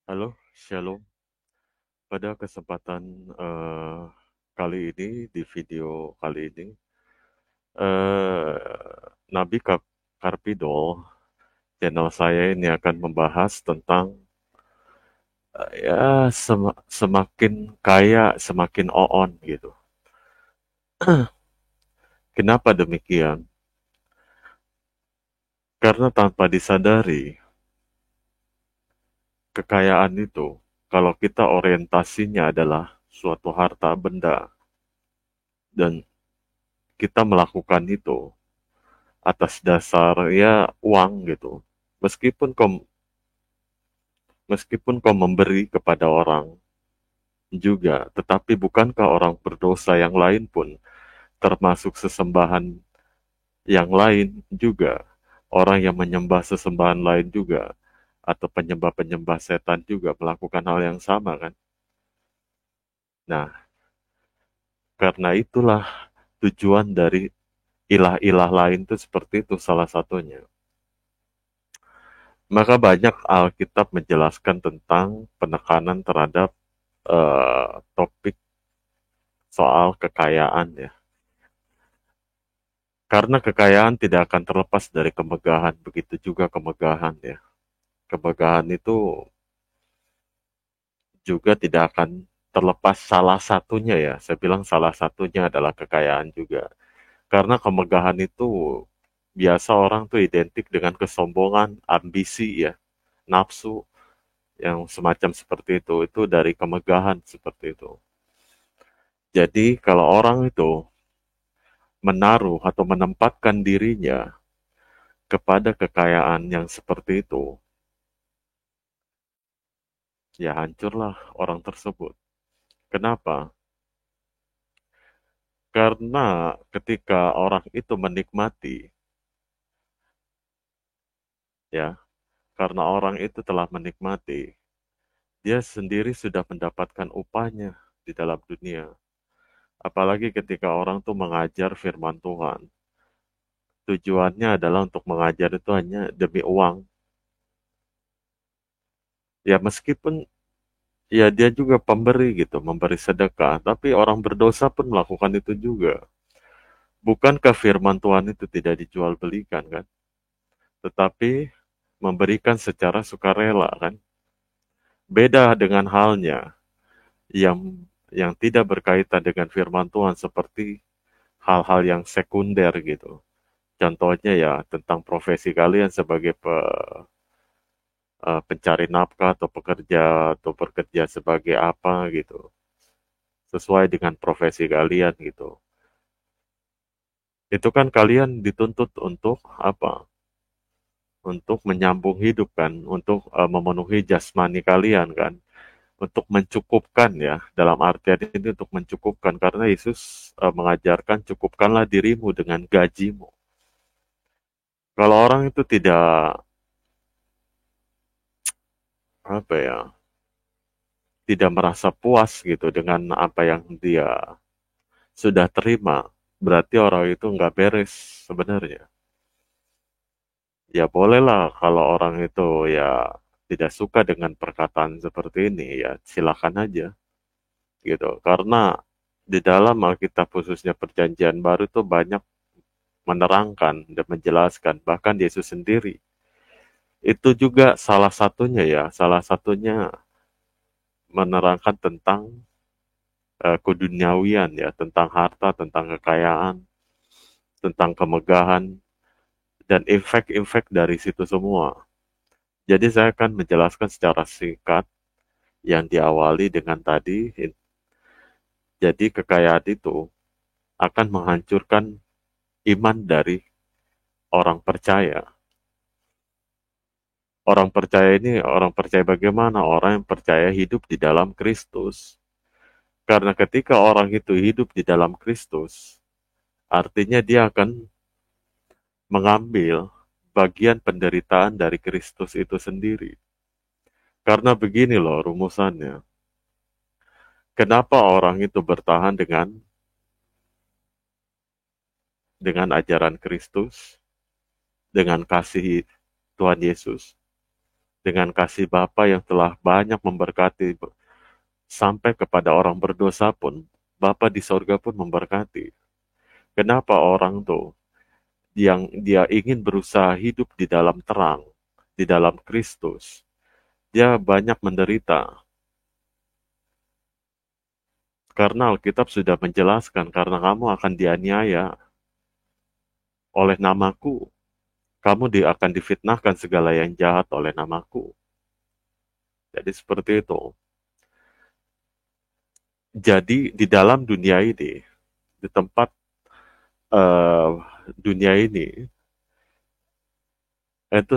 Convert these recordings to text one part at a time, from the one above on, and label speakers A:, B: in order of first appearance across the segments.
A: Halo, Shalom. Pada kesempatan kali ini, di video kali ini, eh, Nabi Karpidol, channel saya ini akan membahas tentang semakin kaya, semakin on gitu. Kenapa demikian? Karena tanpa disadari, kekayaan itu, kalau kita orientasinya adalah suatu harta benda, dan kita melakukan itu atas dasar ya uang gitu. Meskipun kau meskipun kau memberi kepada orang juga, tetapi bukankah orang berdosa yang lain pun termasuk sesembahan yang lain juga? Orang yang menyembah sesembahan lain juga atau penyembah-penyembah setan juga melakukan hal yang sama kan? Nah, karena itulah tujuan dari ilah-ilah lain itu seperti itu salah satunya. Maka banyak Alkitab menjelaskan tentang penekanan terhadap topik soal kekayaan ya. Karena kekayaan tidak akan terlepas dari kemegahan, begitu juga kemegahan ya. Kemegahan itu juga tidak akan terlepas salah satunya ya. Saya bilang salah satunya adalah kekayaan juga. Karena kemegahan itu biasa orang tuh identik dengan kesombongan, ambisi ya, nafsu yang semacam seperti itu dari kemegahan seperti itu. Jadi kalau orang itu menaruh atau menempatkan dirinya kepada kekayaan yang seperti itu, ya hancurlah orang tersebut. Kenapa? Karena ketika orang itu menikmati, ya, karena orang itu telah menikmati, dia sendiri sudah mendapatkan upahnya di dalam dunia. Apalagi ketika orang tuh mengajar firman Tuhan. Tujuannya adalah untuk mengajar itu hanya demi uang. Ya meskipun ya dia juga pemberi gitu, memberi sedekah, tapi orang berdosa pun melakukan itu juga. Bukankah firman Tuhan itu tidak dijual belikan kan? Tetapi memberikan secara sukarela kan? Beda dengan halnya yang tidak berkaitan dengan firman Tuhan seperti hal-hal yang sekunder gitu. Contohnya ya tentang profesi kalian sebagai pencari nafkah atau bekerja sebagai apa gitu. Sesuai dengan profesi kalian gitu. Itu kan kalian dituntut untuk apa? Untuk menyambung hidup kan, untuk memenuhi jasmani kalian kan, untuk mencukupkan ya, dalam artian ini untuk mencukupkan karena Yesus mengajarkan cukupkanlah dirimu dengan gajimu. Kalau orang itu tidak apa ya, tidak merasa puas gitu dengan apa yang dia sudah terima, berarti orang itu nggak beres sebenarnya. Ya bolehlah kalau orang itu ya tidak suka dengan perkataan seperti ini, ya silakan aja gitu. Karena di dalam Alkitab khususnya Perjanjian Baru itu banyak menerangkan dan menjelaskan, bahkan Yesus sendiri. Itu juga salah satunya ya, salah satunya menerangkan tentang keduniawian ya, tentang harta, tentang kekayaan, tentang kemegahan, dan efek-efek dari situ semua. Jadi saya akan menjelaskan secara singkat yang diawali dengan tadi, jadi kekayaan itu akan menghancurkan iman dari orang percaya. Orang percaya ini, orang percaya bagaimana? Orang yang percaya hidup di dalam Kristus. Karena ketika orang itu hidup di dalam Kristus, artinya dia akan mengambil bagian penderitaan dari Kristus itu sendiri. Karena begini loh rumusannya. Kenapa orang itu bertahan dengan ajaran Kristus, dengan kasih Tuhan Yesus? dengan kasih Bapa yang telah banyak memberkati sampai kepada orang berdosa pun, Bapa di sorga pun memberkati. Kenapa orang tuh yang dia ingin berusaha hidup di dalam terang, di dalam Kristus, dia banyak menderita? Karena Alkitab sudah menjelaskan, karena kamu akan dianiaya oleh namaku. Kamu akan difitnahkan segala yang jahat oleh namaku. Jadi seperti itu. Jadi di dalam dunia ini, di tempat eh, dunia ini, itu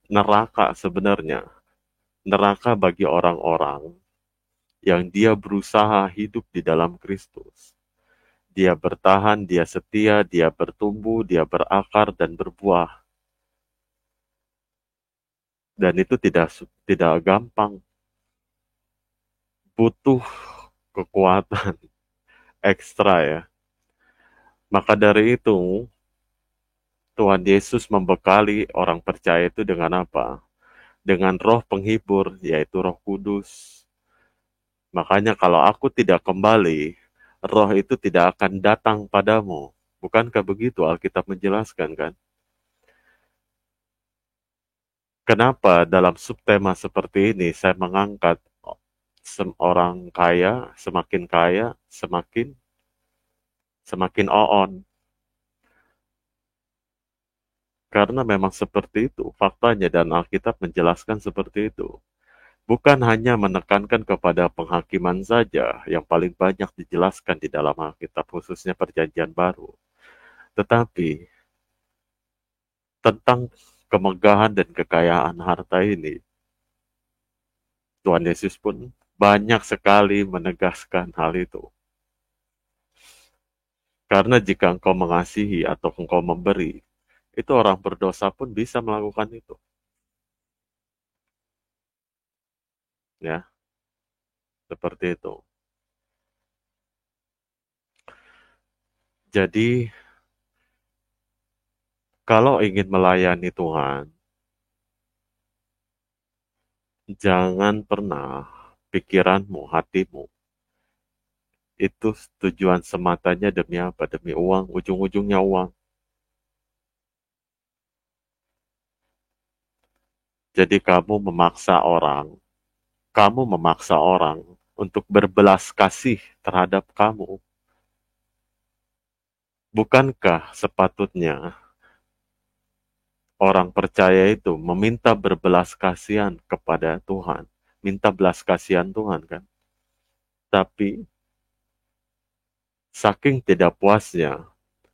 A: neraka sebenarnya. Neraka bagi orang-orang yang dia berusaha hidup di dalam Kristus. Dia bertahan, dia setia, dia bertumbuh, dia berakar dan berbuah. Dan itu tidak gampang. Butuh kekuatan ekstra ya. Maka dari itu, Tuhan Yesus membekali orang percaya itu dengan apa? Dengan roh penghibur, yaitu Roh Kudus. Makanya kalau aku tidak kembali, roh itu tidak akan datang padamu. Bukankah begitu Alkitab menjelaskan kan? Kenapa dalam subtema seperti ini saya mengangkat orang kaya, semakin on. Karena memang seperti itu faktanya dan Alkitab menjelaskan seperti itu. Bukan hanya menekankan kepada penghakiman saja yang paling banyak dijelaskan di dalam Alkitab, khususnya Perjanjian Baru. Tetapi tentang kemegahan dan kekayaan harta ini, Tuhan Yesus pun banyak sekali menegaskan hal itu. Karena jika engkau mengasihi atau engkau memberi, itu orang berdosa pun bisa melakukan itu. Ya, seperti itu. Jadi, kalau ingin melayani Tuhan, jangan pernah pikiranmu, hatimu, itu tujuan sematanya demi apa? Demi uang, ujung-ujungnya uang. Jadi kamu memaksa orang untuk berbelas kasih terhadap kamu. Bukankah sepatutnya orang percaya itu meminta berbelas kasihan kepada Tuhan, minta belas kasihan Tuhan kan? Tapi saking tidak puasnya,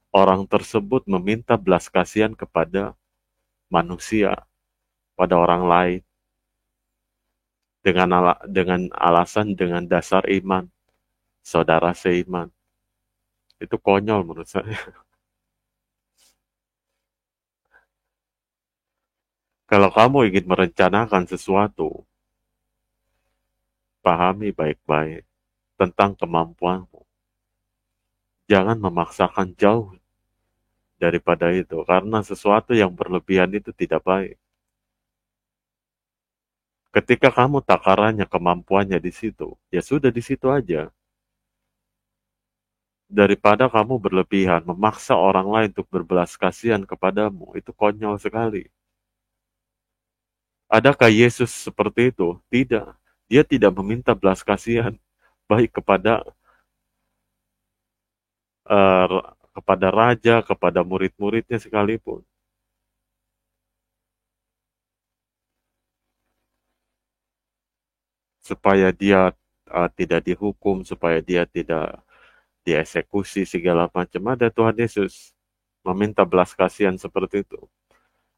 A: orang tersebut meminta belas kasihan kepada manusia, pada orang lain, dengan alasan, dengan dasar iman, saudara seiman. Itu konyol menurut saya. Kalau kamu ingin merencanakan sesuatu, pahami baik-baik tentang kemampuanmu. Jangan memaksakan jauh daripada itu, karena sesuatu yang berlebihan itu tidak baik. Ketika kamu takarannya, kemampuannya di situ, ya sudah di situ aja. Daripada kamu berlebihan, memaksa orang lain untuk berbelas kasihan kepadamu, itu konyol sekali. Adakah Yesus seperti itu? Tidak. Dia tidak meminta belas kasihan, baik eh, kepada raja, kepada murid-muridnya sekalipun. Supaya dia tidak dihukum, supaya dia tidak dieksekusi segala macam. Ada Tuhan Yesus meminta belas kasihan seperti itu.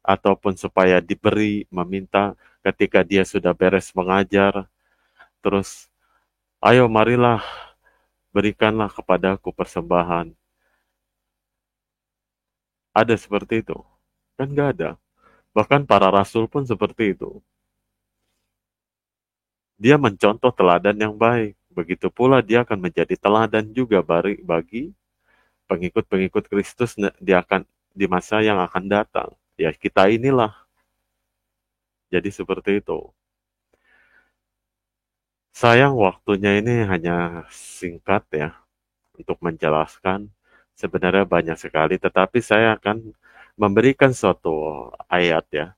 A: Ataupun supaya diberi, meminta ketika dia sudah beres mengajar, terus, ayo marilah berikanlah kepadaku persembahan. Ada seperti itu? Kan nggak ada. Bahkan para rasul pun seperti itu. Dia mencontoh teladan yang baik. Begitu pula dia akan menjadi teladan juga bagi pengikut-pengikut Kristus di masa yang akan datang. Ya kita inilah Jadi seperti itu. Sayang waktunya ini hanya singkat ya untuk menjelaskan. Sebenarnya banyak sekali, tetapi saya akan memberikan suatu ayat ya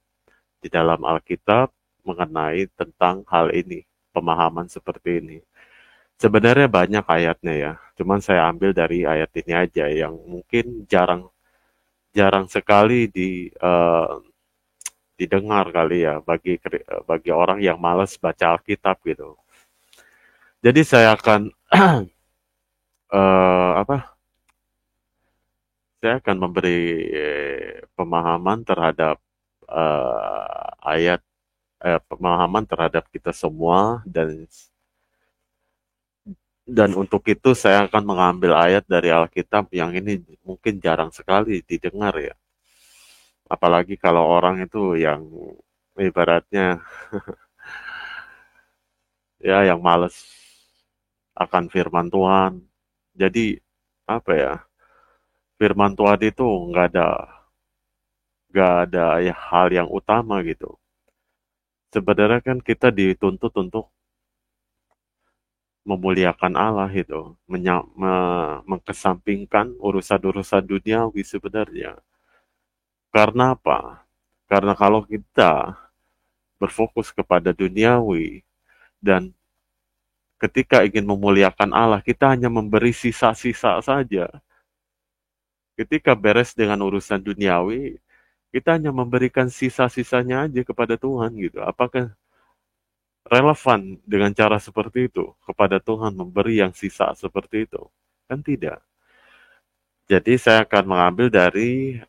A: di dalam Alkitab mengenai tentang hal ini, pemahaman seperti ini. Sebenarnya banyak ayatnya ya, cuman saya ambil dari ayat ini aja yang mungkin jarang jarang sekali didengar kali ya bagi orang yang malas baca Alkitab gitu. Jadi saya akan apa? Saya akan memberi pemahaman terhadap ayat pemahaman terhadap kita semua dan untuk itu saya akan mengambil ayat dari Alkitab yang ini mungkin jarang sekali didengar ya. Apalagi kalau orang itu yang ibaratnya ya yang males akan firman Tuhan. Jadi apa ya? Firman Tuhan itu nggak ada ya, hal yang utama gitu. Sebenarnya kan kita dituntut untuk memuliakan Allah itu, mengkesampingkan urusan-urusan duniawi sebenarnya. Karena apa? Karena kalau kita berfokus kepada duniawi dan ketika ingin memuliakan Allah, kita hanya memberi sisa-sisa saja. Ketika beres dengan urusan duniawi, kita hanya memberikan sisa-sisanya aja kepada Tuhan gitu. Apakah relevan dengan cara seperti itu kepada Tuhan memberi yang sisa seperti itu? Kan tidak. Jadi saya akan mengambil dari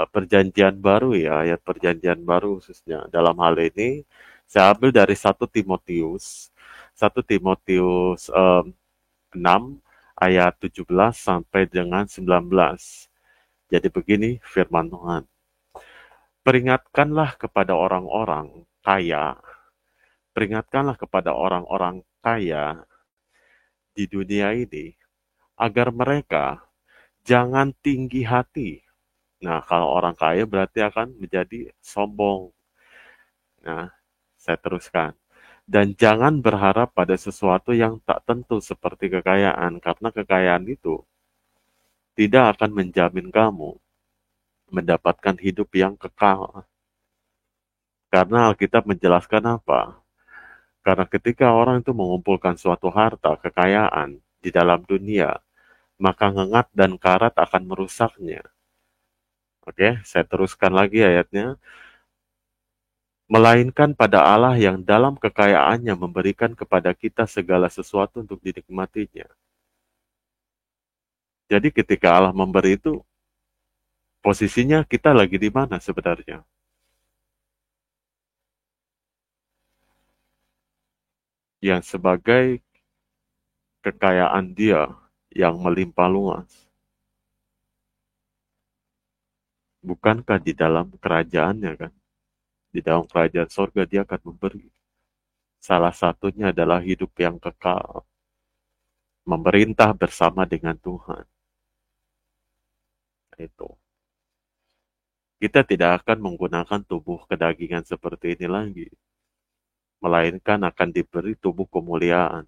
A: perjanjian baru ya, ayat perjanjian baru khususnya. Dalam hal ini saya ambil dari 1 Timotius 6 ayat 17 sampai dengan 19. Jadi begini firman Tuhan. Peringatkanlah kepada orang-orang kaya, peringatkanlah kepada orang-orang kaya di dunia ini agar mereka jangan tinggi hati. Nah, kalau orang kaya berarti akan menjadi sombong. Nah, saya teruskan. Dan jangan berharap pada sesuatu yang tak tentu seperti kekayaan, karena kekayaan itu tidak akan menjamin kamu mendapatkan hidup yang kekal. Karena Alkitab menjelaskan apa? Karena ketika orang itu mengumpulkan suatu harta, kekayaan di dalam dunia, maka ngengat dan karat akan merusaknya. Oke, saya teruskan lagi ayatnya. Melainkan pada Allah yang dalam kekayaannya memberikan kepada kita segala sesuatu untuk dinikmatinya. Jadi ketika Allah memberi itu, posisinya kita lagi di mana sebenarnya? Yang sebagai kekayaan dia yang melimpah luas. Bukankah di dalam kerajaannya kan? Di dalam kerajaan sorga dia akan memberi. Salah satunya adalah hidup yang kekal. Memerintah bersama dengan Tuhan. Itu. Kita tidak akan menggunakan tubuh kedagingan seperti ini lagi. Melainkan akan diberi tubuh kemuliaan.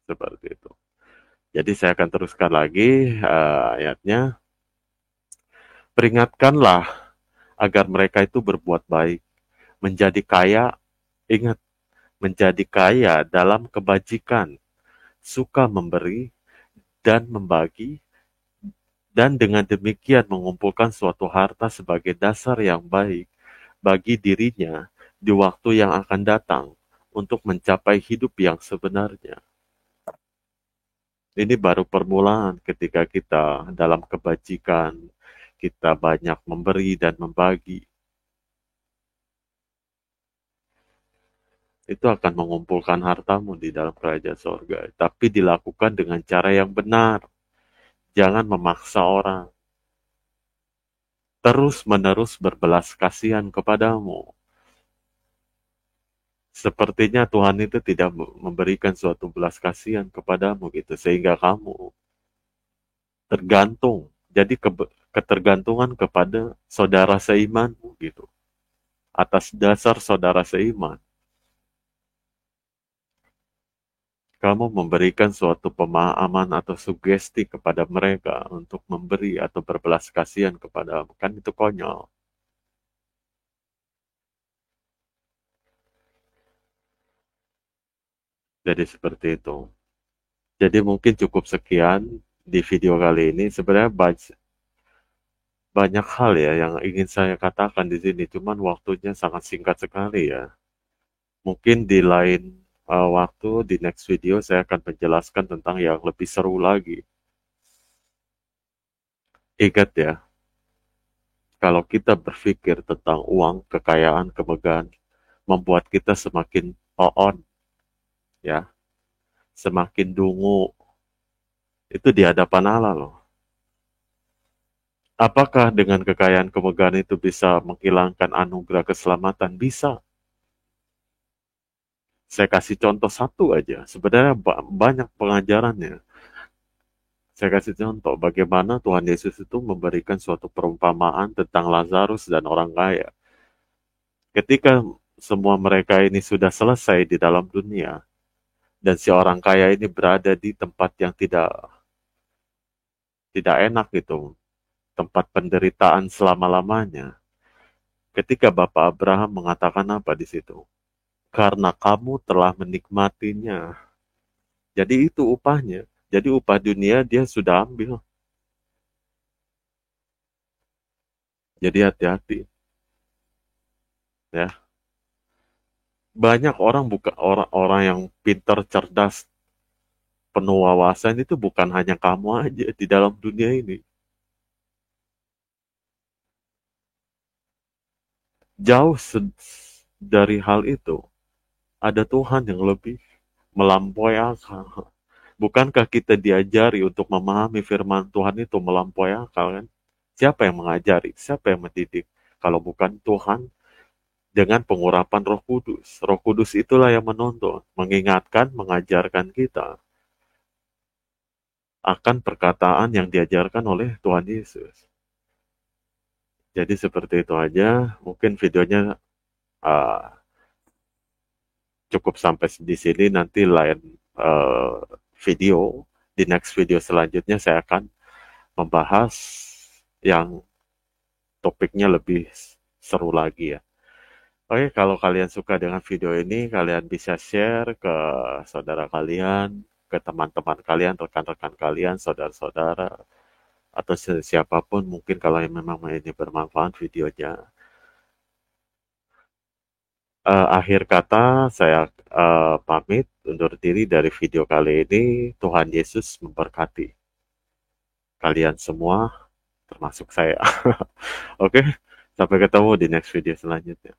A: Seperti itu. Jadi saya akan teruskan lagi ayatnya. Peringatkanlah agar mereka itu berbuat baik. Menjadi kaya, ingat, menjadi kaya dalam kebajikan. Suka memberi dan membagi, dan dengan demikian mengumpulkan suatu harta sebagai dasar yang baik bagi dirinya di waktu yang akan datang untuk mencapai hidup yang sebenarnya. Ini baru permulaan ketika kita dalam kebajikan, kita banyak memberi dan membagi. Itu akan mengumpulkan hartamu di dalam kerajaan sorga. Tapi dilakukan dengan cara yang benar. Jangan memaksa orang. Terus-menerus berbelas kasihan kepadamu. Sepertinya Tuhan itu tidak memberikan suatu belas kasihan kepadamu gitu. Sehingga kamu tergantung. Jadi ketergantungan kepada saudara seimanmu gitu. atas dasar saudara seiman. Kamu memberikan suatu pemahaman atau sugesti kepada mereka untuk memberi atau berbelas kasihan kepada, kan itu konyol. Jadi seperti itu. Jadi mungkin cukup sekian di video kali ini. Sebenarnya banyak hal ya yang ingin saya katakan di sini, cuman waktunya sangat singkat sekali ya. Mungkin di lain waktu, di next video saya akan menjelaskan tentang yang lebih seru lagi. Ingat ya, kalau kita berpikir tentang uang, kekayaan, kemegahan, membuat kita semakin on, ya, semakin dungu, itu di hadapan Allah loh. Apakah dengan kekayaan kemegahan itu bisa menghilangkan anugerah keselamatan? Bisa. Saya kasih contoh satu aja. Sebenarnya banyak pengajarannya. Saya kasih contoh bagaimana Tuhan Yesus itu memberikan suatu perumpamaan tentang Lazarus dan orang kaya. Ketika semua mereka ini sudah selesai di dalam dunia, dan si orang kaya ini berada di tempat yang tidak enak gitu, tempat penderitaan selama-lamanya. Ketika Bapak Abraham mengatakan apa di situ? Karena kamu telah menikmatinya. Jadi itu upahnya. Jadi upah dunia dia sudah ambil. Jadi hati-hati ya. Banyak orang bukan orang-orang yang pintar, cerdas, penuh wawasan itu bukan hanya kamu aja di dalam dunia ini. Jauh dari hal itu, ada Tuhan yang lebih melampaui akal. Bukankah kita diajari untuk memahami firman Tuhan itu melampaui akal kan? Siapa yang mengajari? Siapa yang mendidik? Kalau bukan Tuhan dengan pengurapan Roh Kudus. Roh Kudus itulah yang menuntun, mengingatkan, mengajarkan kita akan perkataan yang diajarkan oleh Tuhan Yesus. Jadi seperti itu aja. Mungkin videonya uh, cukup sampai di sini. Nanti lain uh, video, di next video selanjutnya saya akan membahas yang topiknya lebih seru lagi ya. Oke, kalau kalian suka dengan video ini, kalian bisa share ke saudara kalian, ke teman-teman kalian, rekan-rekan kalian, saudara-saudara, atau siapapun mungkin kalau yang memang ini bermanfaat videonya. Akhir kata, saya pamit undur diri dari video kali ini. Tuhan Yesus memberkati kalian semua, termasuk saya. Oke, sampai ketemu di next video selanjutnya.